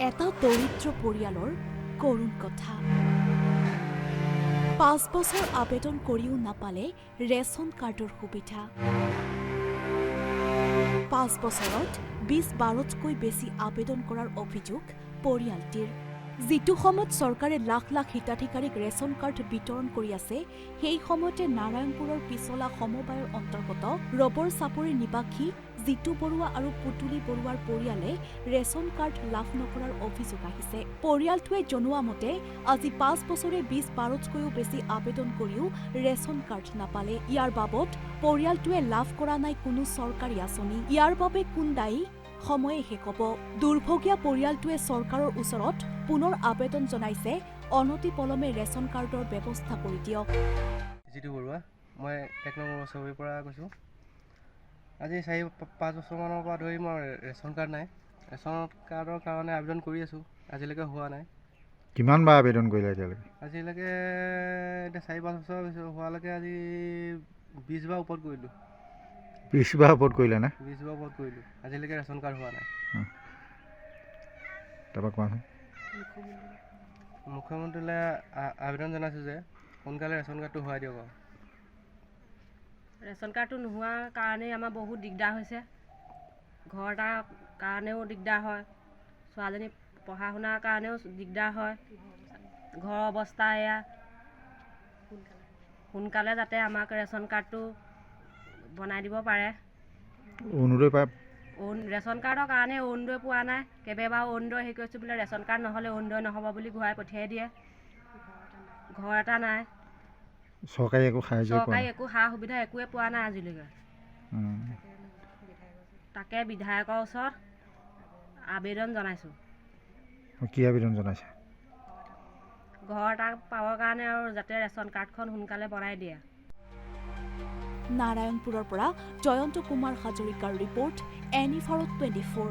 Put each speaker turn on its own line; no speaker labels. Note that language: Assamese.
এটা দৰিদ্ৰ পৰিয়ালৰ কৰুণ কথা। 5 বছৰ আবেদন কৰিও নাপালে ৰেচন কাৰ্ডৰ সুবিধা। 5 বছৰত 20-12তকৈ বেছি আবেদন কৰাৰ অভিযোগ পৰিয়ালটিৰ। যিটো সময়ত চৰকাৰে লাখ লাখ হিতাধিকাৰীক ৰেচন কাৰ্ড বিতৰণ কৰি আছে, সেই সময়তে নাৰায়ণপুৰৰ পিছলা সমবায়ৰ অন্তৰ্গত ৰবৰ চাপৰিৰ নিবাসী জিতু বৰুৱা আৰু পুতুলি বৰুৱাৰ পৰিয়ালে ৰেচন কাৰ্ড লাভ নকৰাৰ অভিযোগ আহিছে। পৰিয়ালটোৱে জনোৱা মতে আজি 5 বছৰে 20-12তকৈও বেছি আবেদন কৰিও ৰেচন কাৰ্ড নাপালে। ইয়াৰ বাবদ পৰিয়ালটোৱে লাভ কৰা নাই কোনো চৰকাৰী আঁচনি। ইয়াৰ বাবে কোন দায়ী? সময়ে শেষ হ'ব। দুৰ্ভগীয়া পৰিয়ালটোৱে চৰকাৰৰ ওচৰত পুনৰ আবেদন জনাইছে, অনতি পলমে ৰেচন কাৰ্ডৰ ব্যৱস্থা কৰি দিয়ক।
জিতু বৰুৱা, মই 1 নম্বৰ বছৰৰ পৰা কৈছোঁ। আজি 4-5 বছৰমানৰ পৰা ধৰি মই ৰেচন কাৰ্ড নাই। ৰেচন কাৰ্ডৰ কাৰণে আবেদন কৰি আছোঁ, আজিলৈকে হোৱা নাই।
কিমানবাৰ আবেদন কৰিলে এতিয়ালৈকে?
আজিলৈকে এতিয়া 4-5 বছৰ হোৱালৈকে আজি 20 বাৰ ওপৰত কৰিলোঁ।
20 বাৰ ওপৰত কৰিলে নে?
20 বাৰ ওপৰত কৰিলোঁ, আজিলৈকে ৰেচন কাৰ্ড হোৱা নাই।
তাৰপৰা কোৱাচোন।
মুখ্যমন্ত্ৰীলৈ আবেদন জনাইছোঁ যে সোনকালে ৰেচন কাৰ্ডটো হোৱাই দিয়ক।
ৰেচন কাৰ্ডটো নোহোৱাৰ কাৰণেই আমাৰ বহুত দিগদাৰ হৈছে। ঘৰ এটাৰ কাৰণেও দিগদাৰ হয়, ছোৱালীজনী পঢ়া শুনাৰ কাৰণেও দিগদাৰ হয়। ঘৰৰ অৱস্থা এয়া, সোনকালে যাতে আমাক ৰেচন কাৰ্ডটো বনাই দিব পাৰে।
অৰুণোদয় পায়?
ৰেচন কাৰ্ডৰ কাৰণে অৰুণোদয় পোৱা নাই। কেইবাবাৰো অৰুণোদয় হেৰি কৰিছোঁ বোলে ৰেচন কাৰ্ড নহ'লে অৰুণোদয় নহ'ব বুলি ঘূৰাই পঠিয়াই দিয়ে। ঘৰ এটা নাই,
চৰকাৰী একো
সা সুবিধা একোৱে পোৱা নাই আজিলৈকে। তাকে বিধায়কৰ ওচৰত আবেদন জনাইছোঁ।
কি আবেদন জনাইছে?
ঘৰ এটা পাবৰ কাৰণে আৰু যাতে ৰেচন কাৰ্ডখন সোনকালে বনাই দিয়ে।
নাৰায়ণপুৰৰ পৰা জয়ন্ত কুমাৰ হাজৰিকাৰ ৰিপৰ্ট, NE24।